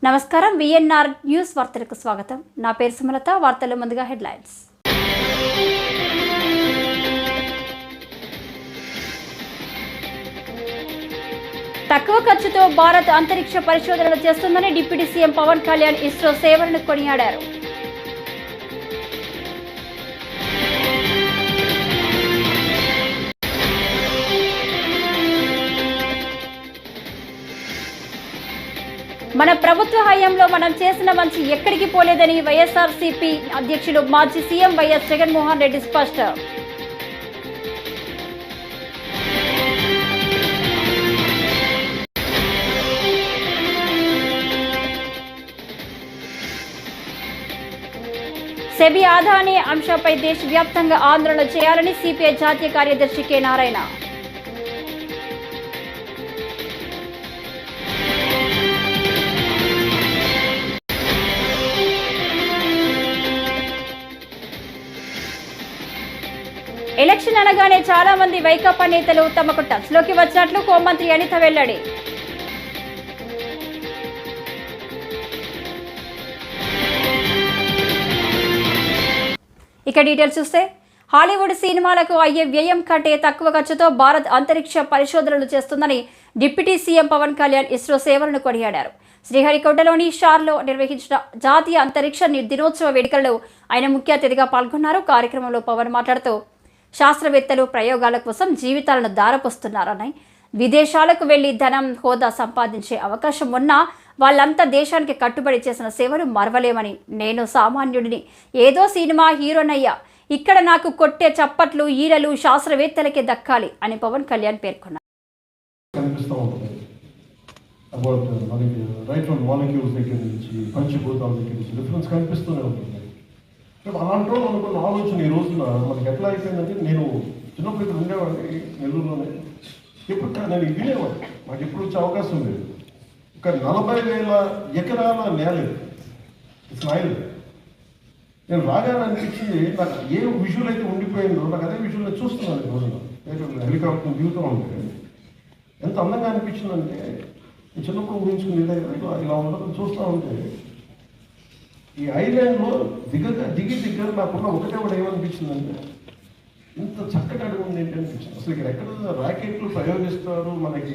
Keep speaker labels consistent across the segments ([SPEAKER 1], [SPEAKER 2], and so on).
[SPEAKER 1] నమస్కారం VNR news వార్తలకు స్వాగతం. నా పేరు సుమలత. వార్తల ముందుగా హెడ్లైన్స్. తక్కువ ఖర్చుతో భారత్ అంతరిక్ష పరిశోధనలు చేస్తుందని డిప్యూటీ సీఎం పవన్ కళ్యాణ్ ఇస్రో సేవలను కొనియాడారు. మన ప్రభుత్వ హయాంలో మనం చేసిన మంచి ఎక్కడికి పోలేదని వైఎస్ఆర్సీపీ అధ్యక్షులు మాజీ సీఎం వైఎస్ జగన్మోహన్ రెడ్డి స్పష్టం. సెబీ ఆదాని అంశంపై దేశవ్యాప్తంగా ఆందోళన చేయాలని సిపిఐ జాతీయ కార్యదర్శి కె నారాయణ. ఎలక్షన్ అనగానే చాలా మంది వైకాపా నేతలు తమకు టచ్ లోకి వచ్చినట్లు హోంమంత్రి అనిత వెల్లడి. ఇక డీటెయిల్స్ చూస్తే, హాలీవుడ్ సినిమాలకు అయ్యే వ్యయం కంటే తక్కువ ఖర్చుతో భారత్ అంతరిక్ష పరిశోధనలు చేస్తుందని డిప్యూటీ సీఎం పవన్ కళ్యాణ్ ఇస్రో సేవలను కొనియాడారు. శ్రీహరికోటలోని షార్లో నిర్వహించిన జాతీయ అంతరిక్ష దినోత్సవ వేడుకల్లో ఆయన ముఖ్య అతిథిగా పాల్గొన్నారు. కార్యక్రమంలో పవన్ మాట్లాడుతూ, శాస్త్రవేత్తలు ప్రయోగాల కోసం జీవితాలను దారపోస్తున్నారని, విదేశాలకు వెళ్లి ధనం హోదా సంపాదించే అవకాశం ఉన్నా వాళ్ళంతా దేశానికి కట్టుబడి చేసిన సేవలు మరవలేమని, నేను సామాన్యుడిని, ఏదో సినిమా హీరోనయ్యా, ఇక్కడ నాకు కొట్టే చప్పట్లు ఈరలు శాస్త్రవేత్తలకే దక్కాలి అని పవన్ కళ్యాణ్ పేర్కొన్నారు.
[SPEAKER 2] అలాంటి రోజు అనుకున్న ఆలోచన ఈ రోజున మనకి ఎట్లా అయిపోయిందంటే, నేను చిన్నప్పుడు ఇక్కడ ఉండేవాడిని నెల్లూరులోనే. ఎప్పుడు నేను వినేవాడిని, నాకు ఎప్పుడు వచ్చే అవకాశం లేదు. ఒక 40,000 ఎకరాల నేల ఇస్రాయిల్. నేను రాగానే అనిపించింది, నాకు ఏ విజువల్ అయితే ఉండిపోయిందో నాకు అదే విజువల్ చూస్తున్నాను ఈ రోజున. హెలికాప్టర్ దిగుతూ ఉంటే ఎంత అందంగా అనిపించిందంటే, నేను చిన్నప్పుడు ఊహించుకుని ఇలా ఉండడం చూస్తూ ఉంటే, ఈ ఐలాండ్లో దిగి నాకున్న ఒకటే ఏమనిపించిందంటే, ఇంత చక్కటి అడుగు ఉంది ఏంటి అనిపించింది. అసలు ఇక్కడ ఎక్కడ ర్యాకెట్లు ప్రయోగిస్తారు. మనకి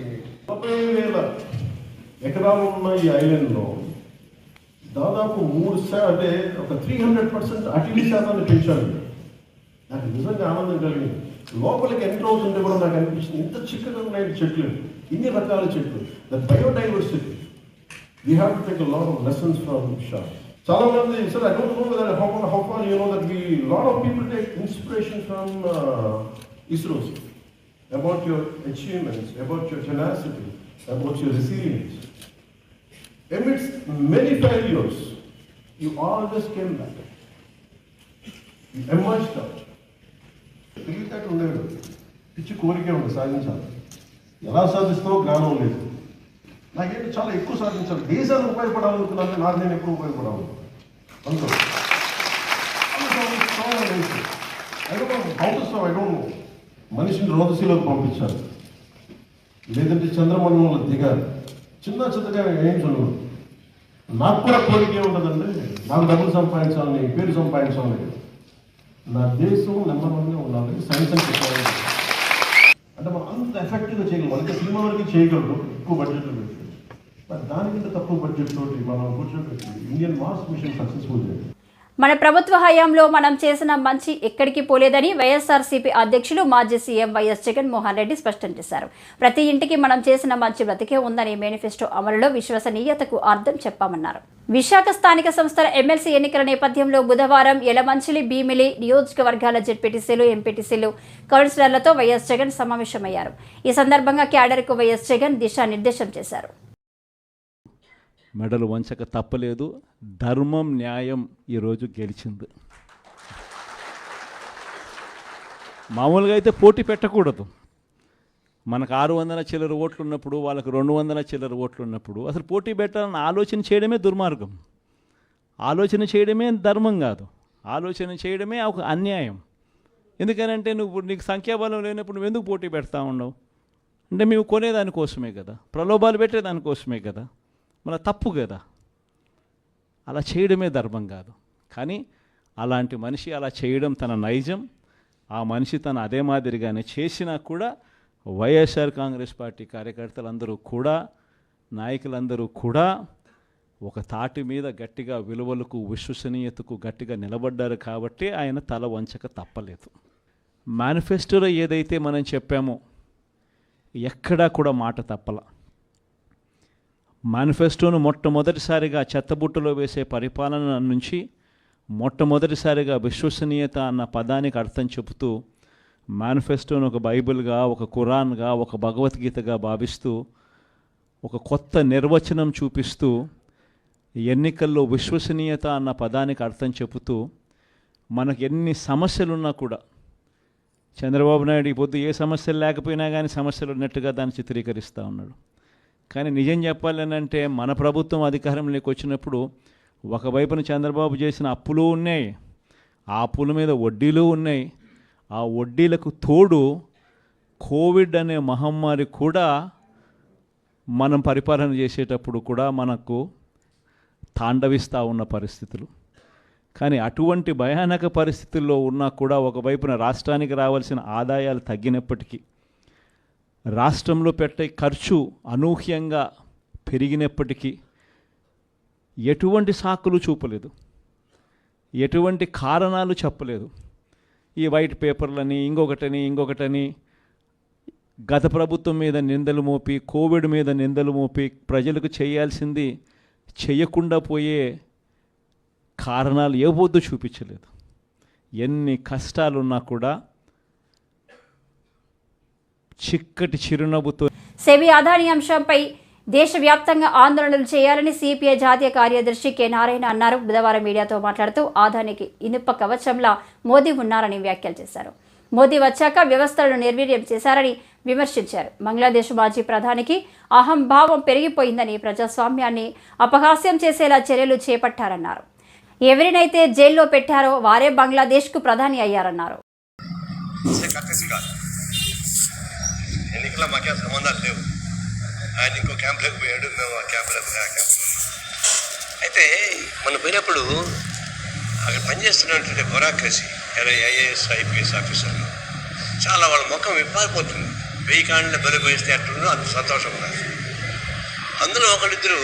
[SPEAKER 2] 40,000 ఎకరాలు ఉన్న ఈ ఐలాండ్లో దాదాపు అంటే ఒక 300% అటవీ శాతాన్ని పెంచాలి. నాకు నిజంగా ఆనందం కలిగింది. లోపలికి ఎంటర్ అవుతుంటే కూడా నాకు అనిపించింది, ఇంత చిక్కగా ఉన్నాయి చెట్లు, ఇన్ని రకాల చెట్లు. The biodiversity, we have to take a lot of lessons from shore. చాలా మంది sir, I don't know that how far you know that lot of people take inspiration from ISRO about your achievements, about your tenacity, about your resilience. Amidst many failures, you always came back. You emerged out. తెలివితేటలు ఉండేవి, పిచ్చి కోరికే ఉంది సాధించాలి. ఎలా సాధిస్తావో జ్ఞానం లేదు. నాకేంటి చాలా ఎక్కువ సాధించాలి, దేశానికి ఉపయోగపడాలనుకున్నాను. నాకు నేను ఎక్కువ ఉపయోగపడాలి అనుకో. మనిషిని రోదశీలోకి పంపించాలి, లేదంటే చంద్రమండలంలో దిగాలి. చిన్నగా ఏం చదువు. నాకు కూడా కోరిక ఏముంటుందంటే, నాకు డబ్బులు సంపాదించాలని, పేరు సంపాదించాలని, నా దేశం నెంబర్ 1గా ఉండాలి. సైన్స్ అండ్ టెక్నాలజీ అంటే మనం అంత ఎఫెక్టివ్గా చేయగలం. అంటే సినిమా వరకు చేయగలరు ఎక్కువ బడ్జెట్లో పెట్టి, బట్ దానికంటే తక్కువ బడ్జెట్ తోటి మనం కూర్చోబెట్టి ఇండియన్ మార్స్ మిషన్ సక్సెస్ఫుల్ చేయాలి.
[SPEAKER 1] మన ప్రభుత్వ హయాంలో మనం చేసిన మంచి ఎక్కడికి పోలేదని వైఎస్ఆర్సీపీ అధ్యక్షులు మాజీ సీఎం వైఎస్ జగన్మోహన్ రెడ్డి స్పష్టం చేశారు. ప్రతి ఇంటికి మనం చేసిన మంచి బ్రతికే ఉందని మేనిఫెస్టో అమలులో విశ్వసనీయతకు అర్థం చెప్పామన్నారు. విశాఖ స్థానిక సంస్థల ఎమ్మెల్సీ ఎన్నికల నేపథ్యంలో బుధవారం యలమంచిలి, భీమిలి నియోజకవర్గాల జెడ్పీటీసీలు, ఎంపీటీసీలు, కౌన్సిలర్లతో వైఎస్ జగన్ సమావేశమయ్యారు. ఈ సందర్భంగా క్యాడర్కు వైఎస్ జగన్ దిశానిర్దేశం చేశారు.
[SPEAKER 3] మెడలు వంచక తప్పలేదు. ధర్మం, న్యాయం ఈరోజు గెలిచింది. మామూలుగా అయితే పోటీ పెట్టకూడదు. మనకు 600 చిల్లర ఓట్లు ఉన్నప్పుడు, వాళ్ళకు 200 చిల్లర ఓట్లు ఉన్నప్పుడు అసలు పోటీ పెట్టాలని ఆలోచన చేయడమే దుర్మార్గం. ఆలోచన చేయడమే ధర్మం కాదు, ఆలోచన చేయడమే ఒక అన్యాయం. ఎందుకనంటే నీకు సంఖ్యాబలం లేనప్పుడు నువ్వు ఎందుకు పోటీ పెడతా ఉండవు? అంటే మేము కొనేదానికోసమే కదా, ప్రలోభాలు పెట్టేదానికోసమే కదా, మన తప్పు కదా. అలా చేయడమే ధర్మం కాదు. కానీ అలాంటి మనిషి అలా చేయడం తన నైజం. ఆ మనిషి తన అదే మాదిరిగానే చేసినా కూడా వైఎస్ఆర్ కాంగ్రెస్ పార్టీ కార్యకర్తలందరూ కూడా, నాయకులందరూ కూడా ఒక తాటి మీద గట్టిగా విలువలకు, విశ్వసనీయతకు గట్టిగా నిలబడ్డారు కాబట్టి ఆయన తల వంచక తప్పలేదు. మేనిఫెస్టోలో ఏదైతే మనం చెప్పామో ఎక్కడా కూడా మాట తప్పల. మేనిఫెస్టోను మొట్టమొదటిసారిగా చెత్తబుట్టలో వేసే పరిపాలన నుంచి మొట్టమొదటిసారిగా విశ్వసనీయత అన్న పదానికి అర్థం చెబుతూ మేనిఫెస్టోను ఒక బైబిల్గా, ఒక ఖురాన్గా, ఒక భగవద్గీతగా భావిస్తూ ఒక కొత్త నిర్వచనం చూపిస్తూ ఎన్నికల్లో విశ్వసనీయత అన్న పదానికి అర్థం చెబుతూ మనకు ఎన్ని సమస్యలున్నా కూడా చంద్రబాబు నాయుడు ఈ పొద్దు ఏ సమస్యలు లేకపోయినా కానీ సమస్యలు ఉన్నట్టుగా దాన్ని చిత్రీకరిస్తూ ఉన్నాడు. కానీ నిజం చెప్పాలనంటే మన ప్రభుత్వం అధికారంలోకి వచ్చినప్పుడు ఒకవైపున చంద్రబాబు చేసిన అప్పులు ఉన్నాయి, ఆ అప్పుల మీద వడ్డీలు ఉన్నాయి. ఆ వడ్డీలకు తోడు కోవిడ్ అనే మహమ్మారి కూడా మనం పరిపాలన చేసేటప్పుడు కూడా మనకు తాండవిస్తూ ఉన్న పరిస్థితులు. కానీ అటువంటి భయానక పరిస్థితుల్లో ఉన్నా కూడా ఒకవైపున రాష్ట్రానికి రావాల్సిన ఆదాయాలు తగ్గినప్పటికీ, రాష్ట్రంలో పెట్టే ఖర్చు అనూహ్యంగా పెరిగినప్పటికీ ఎటువంటి సాకులు చూపలేదు, ఎటువంటి కారణాలు చెప్పలేదు. ఈ వైట్ పేపర్లని ఇంకొకటని గత ప్రభుత్వం మీద నిందలు మోపి, కోవిడ్ మీద నిందలు మోపి ప్రజలకు చేయాల్సింది చేయకుండా పోయే కారణాలు ఏ వద్దు చూపించలేదు. ఎన్ని కష్టాలున్నా కూడా చిక్కటి చిరునవ్వుతో
[SPEAKER 1] సెబీ అదానీ అంశంపై దేశవ్యాప్తంగా ఆందోళనలు చేయాలని సిపిఐ జాతీయ కార్యదర్శి కె నారాయణ అన్నారు. బుధవారం మీడియాతో మాట్లాడుతూ అదానీకి ఇనుప కవచంలా మోదీ ఉన్నారని వ్యాఖ్యలు చేశారు. మోదీ వచ్చాక వ్యవస్థలను నిర్వీర్యం చేశారని విమర్శించారు. బంగ్లాదేశ్ మాజీ ప్రధానికి అహంభావం పెరిగిపోయిందని, ప్రజాస్వామ్యాన్ని అపహాస్యం చేసేలా చర్యలు చేపట్టారన్నారు. ఎవరినైతే జైల్లో పెట్టారో వారే బంగ్లాదేశ్కు ప్రధాని అయ్యారన్నారు.
[SPEAKER 4] ఎన్నికల మాకే సంబంధాలు లేవు. ఆయన ఇంకో క్యాంప్లోకి పోయాడు, మేము ఆ క్యాంప్లోకి అయితే మనం పోయినప్పుడు అక్కడ పనిచేస్తున్నటువంటి బ్యూరోక్రసీ, ఐఏఎస్ ఐపీఎస్ ఆఫీసర్లు చాలా వాళ్ళ ముఖం విప్పారిపోతుంది. 1000 కాళ్ళని బలుగు వేస్తే అట్లుందో అంత సంతోషం ఉన్నారు. అందులో ఒకరిద్దరు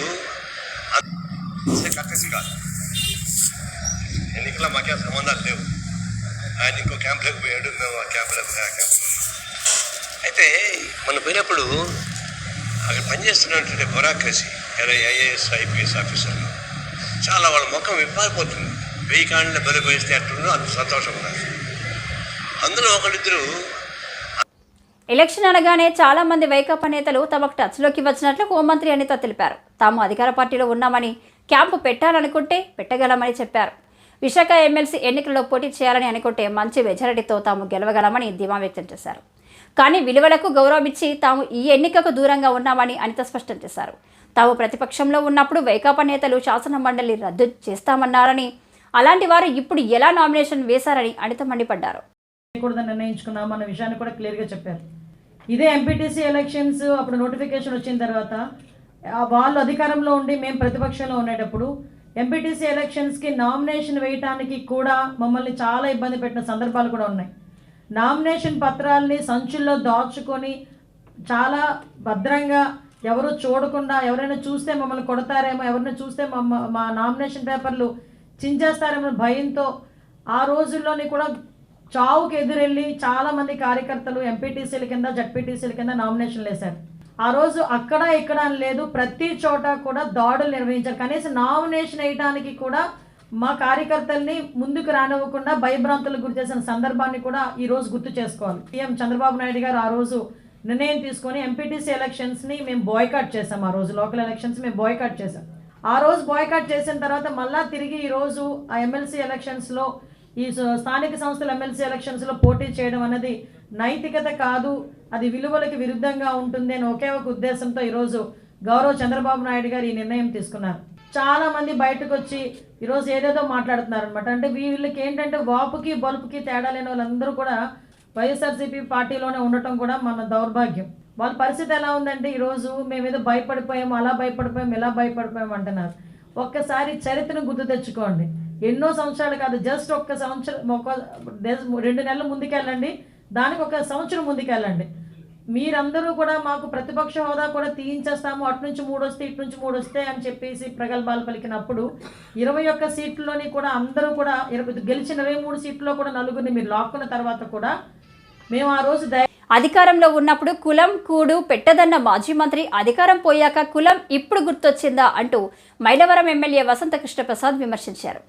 [SPEAKER 4] కట్టేసి కాదు, ఎన్నికల మాకే సంబంధాలు లేవు. ఆయన ఇంకో క్యాంప్లోకి పోయాడు, మేము ఆ క్యాంప్లోకి అయితే మనం పోయినప్పుడు అక్కడ పనిచేస్తున్నటువంటి బ్యూరోక్రసీ, ఐఏఎస్ ఐపీఎస్ ఆఫీసర్లు చాలా వాళ్ళ ముఖం విప్పారిపోతుంది. 1000 కాళ్ళని బలుగు వేస్తే అట్లుందో అంత సంతోషం ఉన్నారు. అందులో ఒకరిద్దరు
[SPEAKER 1] ఎలక్షన్ అనగానే చాలా మంది వైకాపా నేతలు తమకు టచ్లోకి వచ్చినట్లు హోంమంత్రి అనిత తెలిపారు. తాము అధికార పార్టీలో ఉన్నామని, క్యాంపు పెట్టాలనుకుంటే పెట్టగలమని చెప్పారు. విశాఖ ఎమ్మెల్సీ ఎన్నికల్లో పోటీ చేయాలని అనుకుంటే మంచి మెజారిటీతో తాము గెలవగలమని ధీమా వ్యక్తం చేశారు. కానీ విలువలకు గౌరవం ఇచ్చి తాము ఈ ఎన్నికకు దూరంగా ఉన్నామని అనిత స్పష్టం చేశారు. తాము ప్రతిపక్షంలో ఉన్నప్పుడు వైకాపా నేతలు శాసన మండలి రద్దు చేస్తామన్నారని, అలాంటి వారు ఇప్పుడు ఎలా నామినేషన్ వేశారని అనిత మండిపడ్డారు.
[SPEAKER 5] నిర్ణయించుకున్నాం అన్న విషయాన్ని కూడా క్లియర్గా చెప్పారు. ఇదే ఎంపీటీసీ ఎలక్షన్స్ అప్పుడు నోటిఫికేషన్ వచ్చిన తర్వాత వాళ్ళు అధికారంలో ఉండి మేము ప్రతిపక్షంలో ఉండేటప్పుడు ఎంపీటీసీ ఎలక్షన్స్కి నామినేషన్ వేయటానికి కూడా మమ్మల్ని చాలా ఇబ్బంది పెట్టిన సందర్భాలు కూడా ఉన్నాయి. నామినేషన్ పత్రాలని సంచుల్లో దాచుకొని చాలా భద్రంగా ఎవరు చూడకుండా, ఎవరైనా చూస్తే మమ్మల్ని కొడతారేమో, ఎవరైనా చూస్తే మా నామినేషన్ పేపర్లు చించేస్తారేమో భయంతో ఆ రోజుల్లోని కూడా చావుకి ఎదురెళ్ళి చాలామంది కార్యకర్తలు ఎంపీటీసీల కింద జడ్పీటీసీల కింద నామినేషన్లు వేశారు. ఆ రోజు అక్కడ ఇక్కడ అని లేదు, ప్రతి చోట కూడా దాడులు నిర్వహించారు. కనీసం నామినేషన్ వేయడానికి కూడా మా కార్యకర్తల్ని ముందుకు రానివ్వకుండా భయభ్రాంతులకు గురి చేసిన సందర్భాన్ని కూడా ఈ రోజు గుర్తు చేసుకోవాలి. సీఎం చంద్రబాబు నాయుడు గారు ఆ రోజు నిర్ణయం తీసుకొని ఎంపీటీసీ ఎలక్షన్స్ని మేము బాయ్కాట్ చేసాం. ఆ రోజు లోకల్ ఎలక్షన్స్ మేము బాయ్కాట్ చేసాం. ఆ రోజు బాయ్కాట్ చేసిన తర్వాత మళ్ళా తిరిగి ఈరోజు ఆ ఎమ్మెల్సీ ఎలక్షన్స్లో, ఈ స్థానిక సంస్థల ఎమ్మెల్సీ ఎలక్షన్స్లో పోటీ చేయడం అనేది నైతికత కాదు, అది విలువలకి విరుద్ధంగా ఉంటుంది అని ఒకే ఒక ఉద్దేశంతో ఈరోజు గౌరవ చంద్రబాబు నాయుడు గారు ఈ నిర్ణయం తీసుకున్నారు. చాలా మంది బయటకు వచ్చి ఈరోజు ఏదేదో మాట్లాడుతున్నారు అనమాట. అంటే వీళ్ళకి ఏంటంటే వాపుకి బలుపుకి తేడా లేని వాళ్ళందరూ కూడా వైఎస్ఆర్సీపీ పార్టీలోనే ఉండటం కూడా మన దౌర్భాగ్యం. వాళ్ళ పరిస్థితి ఎలా ఉందంటే ఈరోజు మేము ఏదో భయపడిపోయాము, అలా భయపడిపోయాము, ఇలా భయపడిపోయాము అంటున్నారు. ఒక్కసారి చరిత్రను గుర్తు తెచ్చుకోండి. ఎన్నో సంవత్సరాలు కాదు, జస్ట్ ఒక్క సంవత్సరం, 2 నెలల ముందుకెళ్ళండి, దానికి ఒక సంవత్సరం ముందుకెళ్ళండి. మీరందరూ కూడా మాకు ప్రతిపక్ష హోదా కూడా తీయించేస్తాము, అటు నుంచి 3 వస్తే ఇటు నుంచి 3 వస్తాయి అని చెప్పేసి ప్రగల్భాలు పలికినప్పుడు 21 సీట్లలోని కూడా అందరూ కూడా గెలిచిన 23 సీట్లలో కూడా 4గురిని మీరు లాక్కున్న తర్వాత కూడా మేము ఆ రోజు
[SPEAKER 1] అధికారంలో ఉన్నప్పుడు కులం కూడు పెట్టదన్న మాజీ మంత్రి అధికారం పోయాక కులం ఇప్పుడు గుర్తొచ్చిందా అంటూ మైలవరం ఎమ్మెల్యే వసంత కృష్ణప్రసాద్ విమర్శించారు.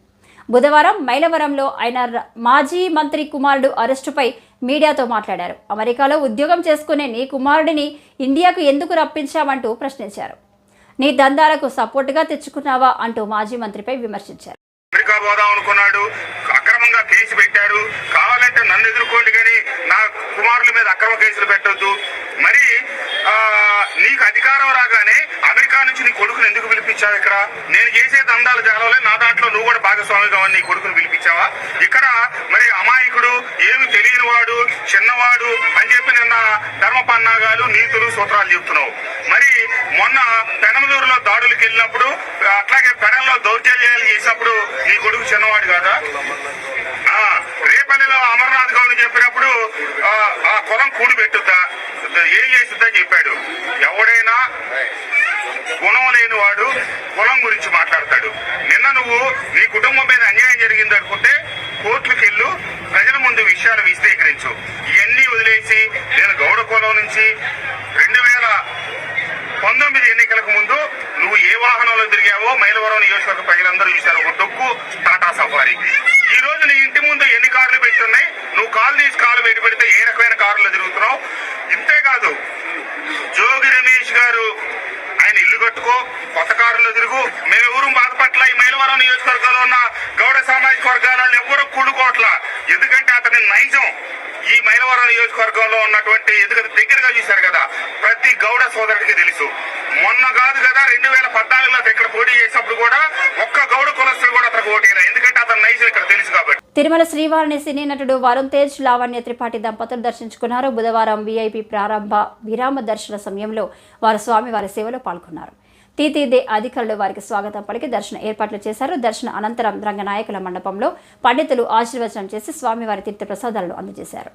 [SPEAKER 1] బుధవారం మైలవరంలో ఆయన మాజీ మంత్రి కుమారుడు అరెస్టుపై మీడియాతో మాట్లాడారు. అమెరికాలో ఉద్యోగం చేసుకునే నీ కుమారుడిని ఇండియాకు ఎందుకు రప్పించామంటూ ప్రశ్నించారు. నీ దందాలకు సపోర్టుగా తెచ్చుకున్నావా అంటూ మాజీ మంత్రిపై విమర్శించారు.
[SPEAKER 6] అమెరికా పోదాం అనుకున్నాడు, అక్రమంగా కేసు పెట్టారు, కావాలంటే నన్ను ఎదుర్కోండి కానీ నా కుమారుల మీద అక్రమ కేసులు పెట్టొద్దు. మరి నీకు అధికారం రాగానే అమెరికా నుంచి నీ కొడుకుని ఎందుకు పిలిపించావు? ఇక్కడ నేను చేసే దందాలు జాలవలే, నా దాంట్లో నువ్వు కూడా భాగస్వామిగా నీ కొడుకుని పిలిపించావా? ఇక్కడ మరి అమాయకుడు, ఏమి తెలియని వాడు, చిన్నవాడు అని చెప్పి నిన్న ధర్మపన్నాగాలు, నీతులు, సూత్రాలు చెప్తున్నావు. మరి మొన్న పెనమలూరులో దాడులకు వెళ్ళినప్పుడు, అట్లాగే పెడంలో దౌర్జన్యాలు చేసినప్పుడు నీ కొడుకు చిన్నవాడు కాదా? రేపల్లిలో అమర్నాథ్ గౌడ్ చెప్పినప్పుడు ఆ కులం కూడి పెట్టుద్దా, ఏం చేస్తుందని చెప్పాడు. ఎవడైనా గుణం లేని వాడు కులం గురించి మాట్లాడతాడు. నిన్న నువ్వు నీ కుటుంబం మీద అన్యాయం జరిగింది అనుకుంటే కోర్టులకు వెళ్ళు, ప్రజల ముందు విషయాలు విశదీకరించు. ఇవన్నీ వదిలేసి నేను గౌడ కులం నుంచి 2019 ఎన్నికలకు ముందు నువ్వు ఏ వాహనంలో తిరిగావో మైలవరం నియోజకవర్గ ప్రజలందరూ చూశారు. ఒక డొక్కు టాటా సఫారీ. ఈ రోజు నీ ఇంటి ముందు ఎన్ని కార్లు పెట్టున్నాయి, నువ్వు కాలు తీసి కాలు బయట పెడితే ఏ రకమైన కార్లు తిరుగుతున్నావు. ఇంతేకాదు, జోగి రమేష్ గారు ఆయన ఇల్లు కట్టుకో, కొత్త కారులో తిరుగు. మేము ఎవరు బాధపట్ల, ఈ మైలవరం నియోజకవర్గంలో ఉన్న గౌడ సామాజిక వర్గాల ఎవరు కూడుకోవట్ల. ఎందుకంటే అతని నైజం ఈ మైలవరం నియోజకవర్గంలో ఉన్నటువంటి, ఎందుకంటే దగ్గరగా చూశారు కదా, ప్రతి గౌడ సోదరుడికి తెలుసు. మొన్న కాదు కదా 2014లో ఇక్కడ పోటీ చేసినప్పుడు కూడా ఒక్క గౌడ కులస్తులు కూడా అతనికి ఓటేరా, ఎందుకంటే అతని నైజం ఇక్కడ తెలుసు కాబట్టి.
[SPEAKER 1] తిరుమల శ్రీవారిని సినీ నటుడు వరుణ్ తేజ్, లావణ్య త్రిపాఠి దంపతులు దర్శించుకున్నారు. బుధవారం వీఐపీ ప్రారంభ విరామ దర్శన సమయంలో వారు స్వామివారి సేవలో పాల్గొన్నారు. టీటీడీ అధికారులు వారికి స్వాగతం పలికి దర్శన ఏర్పాట్లు చేశారు. దర్శన అనంతరం రంగనాయకుల మండపంలో పండితులు ఆశీర్వచనం చేసి స్వామివారి తీర్థ ప్రసాదాలను అందజేశారు.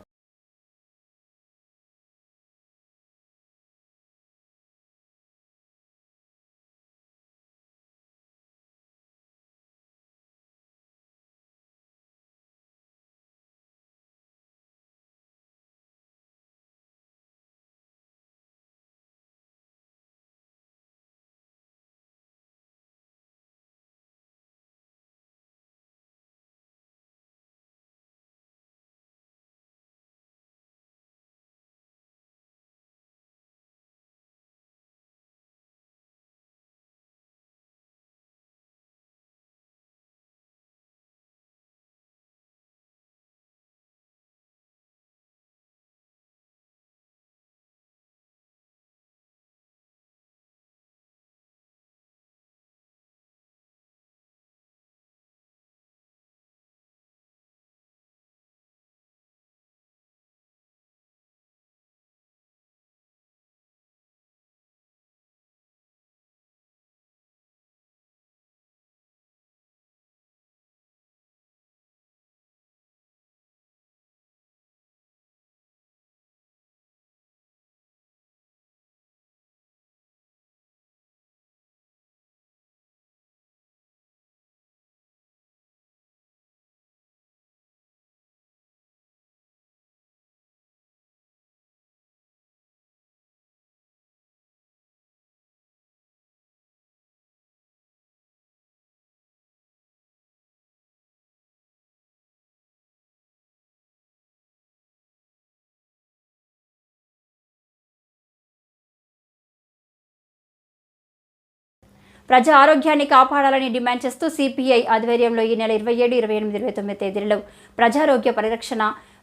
[SPEAKER 1] ప్రజా ఆరోగ్యాన్ని కాపాడాలని డిమాండ్ చేస్తూ సిపిఐ ఆధ్వర్యంలో ఈ నెల 27, 28, 29 తేదీలలో ప్రజారోగ్య పరిరక్షణ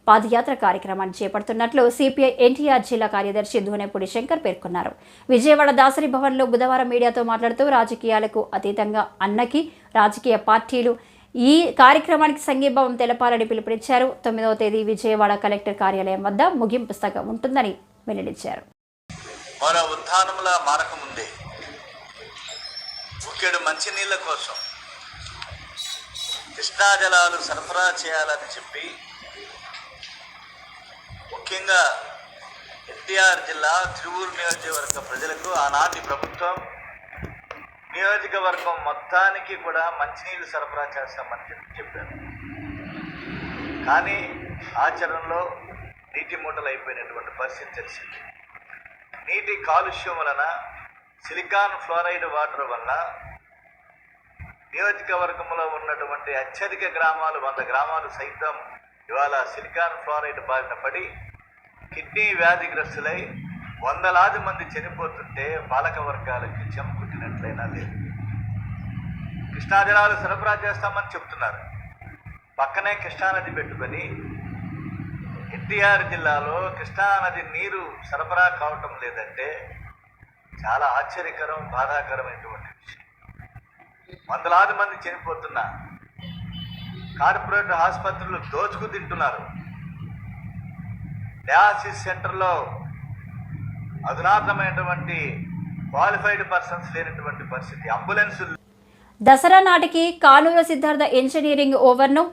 [SPEAKER 1] పాదయాత్ర కార్యక్రమాన్ని చేపడుతున్నట్లు సిపిఐ ఎన్టీఆర్ జిల్లా కార్యదర్శి ధూనేపూడి శంకర్ పేర్కొన్నారు. విజయవాడ దాసరి భవన్లో బుధవారం మీడియాతో మాట్లాడుతూ రాజకీయాలకు అతీతంగా అన్నకి రాజకీయ పార్టీలు ఈ కార్యక్రమానికి సంఘీభావం తెలపాలని పిలుపునిచ్చారు. 9వ తేదీ విజయవాడ కలెక్టర్ కార్యాలయం వద్ద ముగింపు సభ ఉంటుందని వెల్లడించారు.
[SPEAKER 7] చిటికెడు మంచినీళ్ళ కోసం కృష్ణా జలాలు సరఫరా చేయాలని చెప్పి ముఖ్యంగా ఎన్టీఆర్ జిల్లా తిరువూరు నియోజకవర్గ ప్రజలకు ఆనాటి ప్రభుత్వం నియోజకవర్గం మొత్తానికి కూడా మంచినీళ్ళు సరఫరా చేస్తామని చెప్పారు. కానీ ఆచరణలో నీటి మూటలు అయిపోయినటువంటి పరిస్థితి తెలిసింది. నీటి కాలుష్యం వలన, సిలికాన్ ఫ్లోరైడ్ వాటర్ వలన నియోజకవర్గంలో ఉన్నటువంటి అత్యధిక గ్రామాలు 100 గ్రామాలు సైతం ఇవాళ సిలికాన్ ఫ్లోరైడ్ బారిన పడి కిడ్నీ వ్యాధిగ్రస్తులై వందలాది మంది చనిపోతుంటే పాలక వర్గాలకి చెంపుకుట్టినట్లయినా లేదు. కృష్ణా జలాలు సరఫరా చేస్తామని చెప్తున్నారు. పక్కనే కృష్ణానది పెట్టుకొని ఎన్టీఆర్ జిల్లాలో కృష్ణానది నీరు సరఫరా కావటం లేదంటే చాలా ఆశ్చర్యకరం, బాధాకరమైనటువంటి విషయం. వందలాది మంది చనిపోతున్న కార్పొరేట్ ఆసుపత్రులు దోచుకు తింటున్నారు. డయాలసిస్ సెంటర్లో అధునాతనమైనటువంటి క్వాలిఫైడ్ పర్సన్స్ లేనటువంటి పరిస్థితి. అంబులెన్సులు
[SPEAKER 1] దసరా నాటికి కానూరు సిద్ధార్థ ఇంజనీరింగ్ ఓవర్ను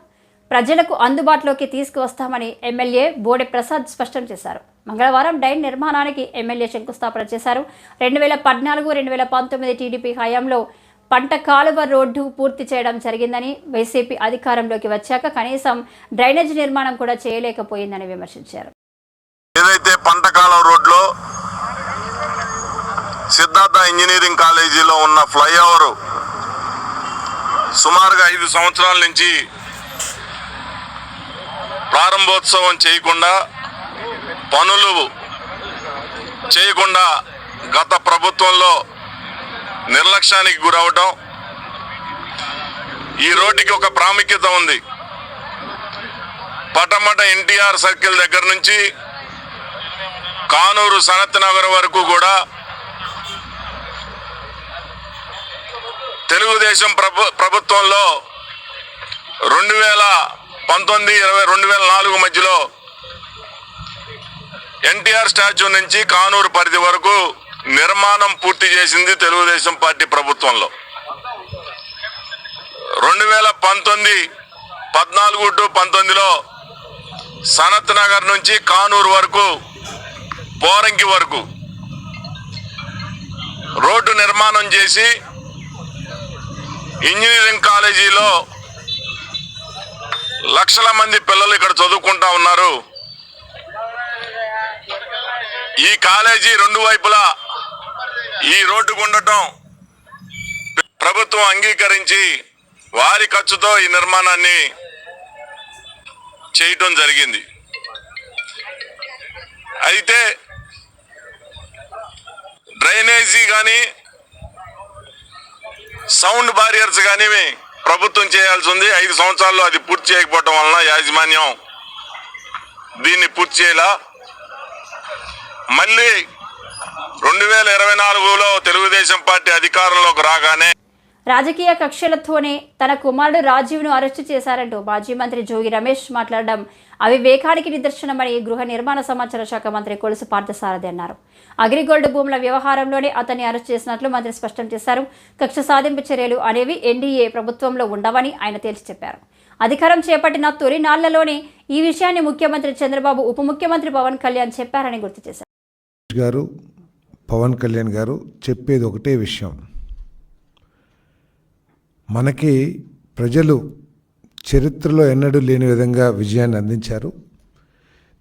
[SPEAKER 1] ప్రజలకు అందుబాటులోకి తీసుకువస్తామని ఎమ్మెల్యే బోడె ప్రసాద్ స్పష్టం చేశారు. మంగళవారం డైన్ నిర్మాణానికి ఎమ్మెల్యే శంకుస్థాపన చేశారు. 2014-2019 టీడీపీ హయాంలో పంట కాలువ రోడ్డు పూర్తి చేయడం జరిగిందని, వైసీపీ అధికారంలోకి వచ్చాక కనీసం డ్రైనేజ్ నిర్మాణం కూడా చేయలేకపోయిందని విమర్శించారు.
[SPEAKER 8] ఏదైతే పంట కాలువ రోడ్లో సిద్ధార్థ ఇంజనీరింగ్ కాలేజీలో ఉన్న ఫ్లైఓవర్ సుమారుగా 5 సంవత్సరాల నుంచి ప్రారంభోత్సవం చేయకుండా, పనులు చేయకుండా గత ప్రభుత్వంలో నిర్లక్ష్యానికి గురవటం. ఈ రోడ్డుకి ఒక ప్రాముఖ్యత ఉంది. పటమట ఎన్టీఆర్ సర్కిల్ దగ్గర నుంచి కానూరు సనత్ నగర్ వరకు కూడా తెలుగుదేశం ప్రభుత్వంలో 2019-2004 మధ్యలో ఎన్టీఆర్ స్టాచ్యూ నుంచి కానూరు పరిధి వరకు నిర్మాణం పూర్తి చేసింది తెలుగుదేశం పార్టీ ప్రభుత్వంలో. 2014-19లో సనత్ నగర్ నుంచి కానూరు వరకు, పోరంకి వరకు రోడ్డు నిర్మాణం చేసి ఇంజనీరింగ్ కాలేజీలో లక్షల మంది పిల్లలు ఇక్కడ చదువుకుంటా ఉన్నారు. ఈ కాలేజీ 2 వైపులా ఈ రోడ్డుకు ఉండటం ప్రభుత్వం అంగీకరించి వారి ఖర్చుతో ఈ నిర్మాణాన్ని చేయటం జరిగింది. అయితే డ్రైనేజీ కానీ, సౌండ్ బారియర్స్ కానీ ప్రభుత్వం చేయాల్సి ఉంది. 5 సంవత్సరాల్లో అది పూర్తి చేయకపోవటం వలన యాజమాన్యం దీన్ని పూర్తి చేయాల. మళ్ళీ 2024లో తెలుగుదేశం పార్టీ అధికారంలోకి రాగానే
[SPEAKER 1] రాజకీయ కక్షలతోనే తన కుమారుడు రాజీవ్ను అరెస్టు చేశారంటూ మాజీ మంత్రి జోగి రమేష్ మాట్లాడడం అవివేకానికి నిదర్శనమని గృహ నిర్మాణ సమాచార శాఖ మంత్రి కొలుసు పార్థసారథి అన్నారు. అగ్రిగోల్డ్ భూముల వ్యవహారంలోనే అతన్ని అరెస్ట్ చేసినట్లు మంత్రి స్పష్టం చేశారు. కక్ష సాధింపు చర్యలు అనేవి ఎన్డీఏ ప్రభుత్వంలో ఉండవని ఆయన తేల్చి చెప్పారు. అధికారం చేపట్టిన తొలి నాళ్లలోనే ఈ విషయాన్ని ముఖ్యమంత్రి చంద్రబాబు, ఉప ముఖ్యమంత్రి పవన్ కళ్యాణ్ చెప్పారని గుర్తు చేశారు.
[SPEAKER 9] పవన్ కళ్యాణ్ గారు చెప్పేది ఒకటే విషయం. మనకి ప్రజలు చరిత్రలో ఎన్నడూ లేని విధంగా విజయాన్ని అందించారు.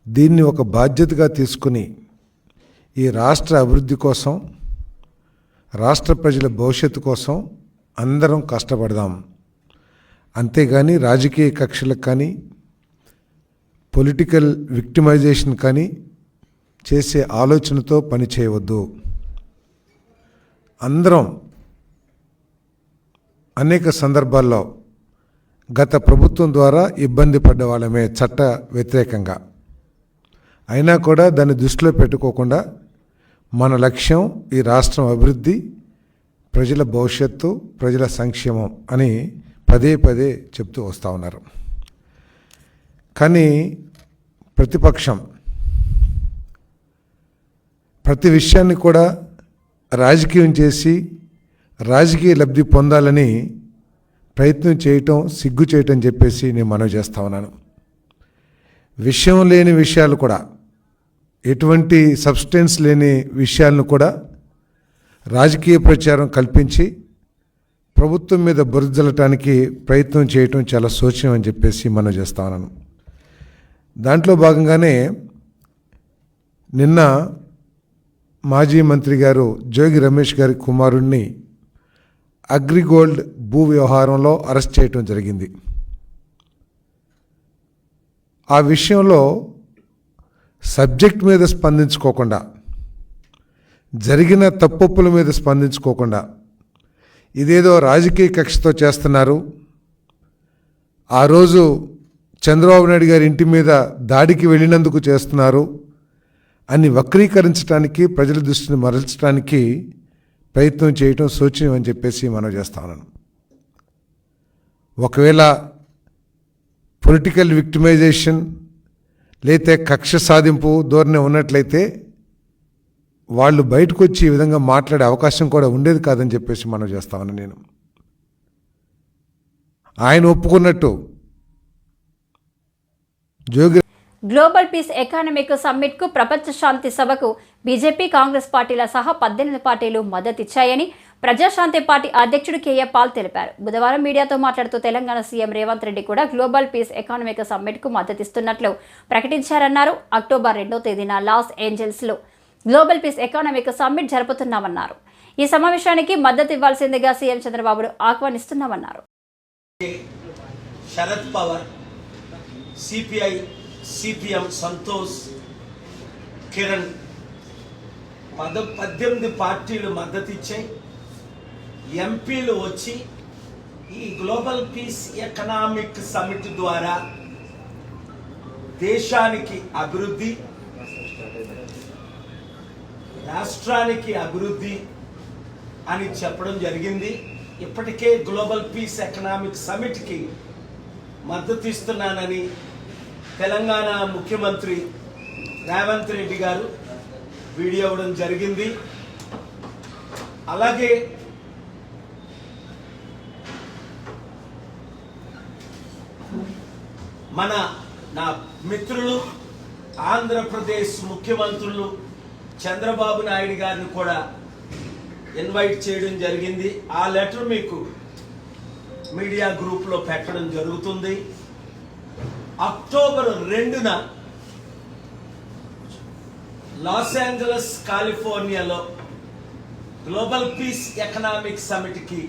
[SPEAKER 9] దీన్ని ఒక బాధ్యతగా తీసుకుని ఈ రాష్ట్ర అభివృద్ధి కోసం, రాష్ట్ర ప్రజల భవిష్యత్తు కోసం అందరం కష్టపడదాం. అంతేగాని రాజకీయ కక్షలకు కానీ, పొలిటికల్ విక్టిమైజేషన్ కానీ చేసే ఆలోచనతో పని చేయవద్దు. అందరం అనేక సందర్భాల్లో గత ప్రభుత్వం ద్వారా ఇబ్బంది పడ్డ వాళ్ళమే చట్ట వ్యతిరేకంగా. అయినా కూడా దాన్ని దృష్టిలో పెట్టుకోకుండా మన లక్ష్యం ఈ రాష్ట్రం అభివృద్ధి, ప్రజల భవిష్యత్తు, ప్రజల సంక్షేమం అని పదే పదే చెప్తూ వస్తూ ఉన్నారు. కానీ ప్రతిపక్షం ప్రతి విషయాన్ని కూడా రాజకీయం చేసి రాజకీయ లబ్ధి పొందాలని ప్రయత్నం చేయటం సిగ్గు చేయటం చెప్పేసి నేను మనవి చేస్తా ఉన్నాను. విషయం లేని విషయాలు కూడా, ఎటువంటి సబ్స్టెన్స్ లేని విషయాలను కూడా రాజకీయ ప్రచారం కల్పించి ప్రభుత్వం మీద బురదలటానికి ప్రయత్నం చేయటం చాలా శోచ్యం అని చెప్పేసి మనం చేస్తా ఉన్నాను. దాంట్లో భాగంగానే నిన్న మాజీ మంత్రి గారు జోగి రమేష్ గారి కుమారుణ్ణి అగ్రిగోల్డ్ భూ వ్యవహారంలో అరెస్ట్ చేయటం జరిగింది. ఆ విషయంలో సబ్జెక్ట్ మీద స్పందించుకోకుండా, జరిగిన తప్పొప్పుల మీద స్పందించుకోకుండా, ఇదేదో రాజకీయ కక్షతో చేస్తున్నారు, ఆ రోజు చంద్రబాబు నాయుడు గారి ఇంటి మీద దాడికి వెళ్ళినందుకు చేస్తున్నారు అని వక్రీకరించడానికి, ప్రజల దృష్టిని మరల్చడానికి ప్రయత్నం చేయటం శోచనీయం అని చెప్పేసి మనం చేస్తా ఉన్నాను. ఒకవేళ పొలిటికల్ విక్టిమైజేషన్ లేతే కక్ష సాధింపు ధోరణి ఉన్నట్లయితే వాళ్ళు బయటకు వచ్చి ఈ విధంగా మాట్లాడే అవకాశం కూడా ఉండేది కాదని చెప్పేసి మనం చేస్తా ఉన్నాను. నేను ఆయన ఒప్పుకున్నట్టు జోగి
[SPEAKER 1] గ్లోబల్ పీస్ ఎకానమిక్ సమ్మిట్కు ప్రపంచ శాంతి సభకు బీజేపీ, కాంగ్రెస్ పార్టీల సహా 18 పార్టీలు మద్దతిచ్చాయని ప్రజాశాంతి పార్టీ అధ్యక్షుడు కేఏ పాల్ తెలిపారు. బుధవారం మీడియాతో మాట్లాడుతూ తెలంగాణ సీఎం రేవంత్ రెడ్డి కూడా గ్లోబల్ పీస్ ఎకానమిక్ సమ్మిట్కు మద్దతిస్తున్నట్లు ప్రకటించారన్నారు. అక్టోబర్ 2వ తేదీన లాస్ ఏంజల్స్లో గ్లోబల్ పీస్ ఎకానమిక్ సమ్మిట్ జరుపుతున్నామన్నారు. ఈ సమావేశానికి మద్దతు ఇవ్వాల్సిందిగా సీఎం చంద్రబాబును ఆహ్వానిస్తున్నామన్నారు.
[SPEAKER 10] శరద్ పవార్, సిపిఐ, సిపిఎం, సంతోష్, కిరణ్ 18 పార్టీలు మద్దతు ఇచ్చాయి. ఎంపీలు వచ్చి ఈ గ్లోబల్ పీస్ ఎకనామిక్ సమిట్ ద్వారా దేశానికి అభివృద్ధి, రాష్ట్రానికి అభివృద్ధి అని చెప్పడం జరిగింది. ఇప్పటికే గ్లోబల్ పీస్ ఎకనామిక్ సమిట్కి మద్దతు ఇస్తున్నానని తెలంగాణ ముఖ్యమంత్రి రేవంత్ రెడ్డి గారు వీడియో ఇవ్వడం జరిగింది. అలాగే నా మిత్రులు ఆంధ్రప్రదేశ్ ముఖ్యమంత్రులు చంద్రబాబు నాయుడు గారిని కూడా ఇన్వైట్ చేయడం జరిగింది. ఆ లెటర్ మీకు మీడియా గ్రూప్లో పెట్టడం జరుగుతుంది. అక్టోబర్ 2న లాస్ ఏంజలస్, కాలిఫోర్నియాలో గ్లోబల్ పీస్ ఎకనామిక్ సమిట్కి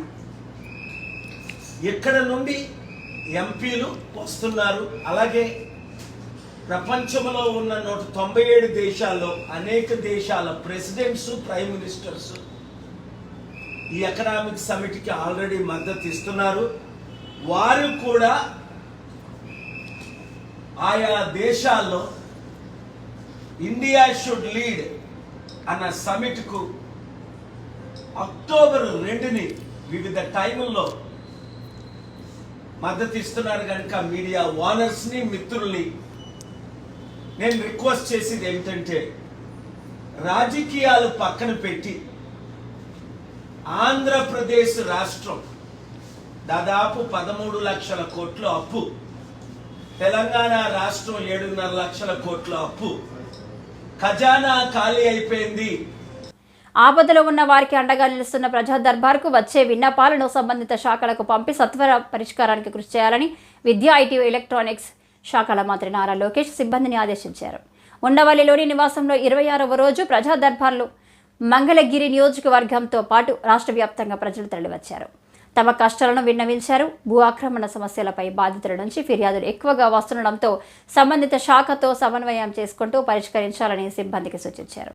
[SPEAKER 10] ఇక్కడ నుండి ఎంపీలు వస్తున్నారు. అలాగే ప్రపంచంలో ఉన్న 197 దేశాల్లో అనేక దేశాల ప్రెసిడెంట్స్, ప్రైమ్ మినిస్టర్స్ ఈ ఎకనామిక్ సమిట్కి ఆల్రెడీ మద్దతు ఇస్తున్నారు. వారు కూడా ఆయా దేశాల్లో ఇండియా షుడ్ లీడ్ అన్న సమిట్కు అక్టోబర్ 2ని వివిధ టైముల్లో మద్దతు ఇస్తున్నారు. కనుక మీడియా ఓనర్స్ని, మిత్రుల్ని నేను రిక్వెస్ట్ చేసేది ఏమిటంటే, రాజకీయాలు పక్కన పెట్టి ఆంధ్రప్రదేశ్ రాష్ట్రం దాదాపు 13 లక్షల కోట్ల అప్పు, తెలంగాణ రాష్ట్రం 7.5 లక్షల కోట్ల అప్పు, ఖజానా ఖాళీ అయిపోయింది.
[SPEAKER 1] ఆపదలో ఉన్న వారికి అండగా నిలుస్తున్న ప్రజా దర్బార్కు వచ్చే విన్నపాలను సంబంధిత శాఖలకు పంపి సత్వర పరిష్కారానికి కృషి చేయాలని విద్యా, ఐటీ, ఎలక్ట్రానిక్స్ శాఖల మంత్రి నారా లోకేష్ సిబ్బందిని ఆదేశించారు. ఉండవల్లిలోని నివాసంలో 26వ రోజు ప్రజా దర్బార్లు మంగళగిరి నియోజకవర్గంతో పాటు రాష్ట్ర వ్యాప్తంగా ప్రజలు తరలివచ్చారు. తమ కష్టాలను విన్నవించారు. భూ ఆక్రమణ సమస్యలపై బాధితుల నుంచి ఫిర్యాదులు ఎక్కువగా వస్తుండటంతో సంబంధిత శాఖతో సమన్వయం చేసుకుంటూ పరిష్కరించాలని సిబ్బందికి సూచించారు.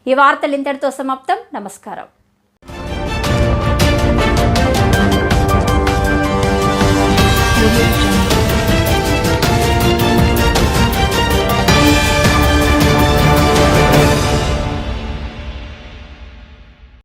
[SPEAKER 1] ఈ వార్తలు ఇంతటితో సమాప్తం. నమస్కారం.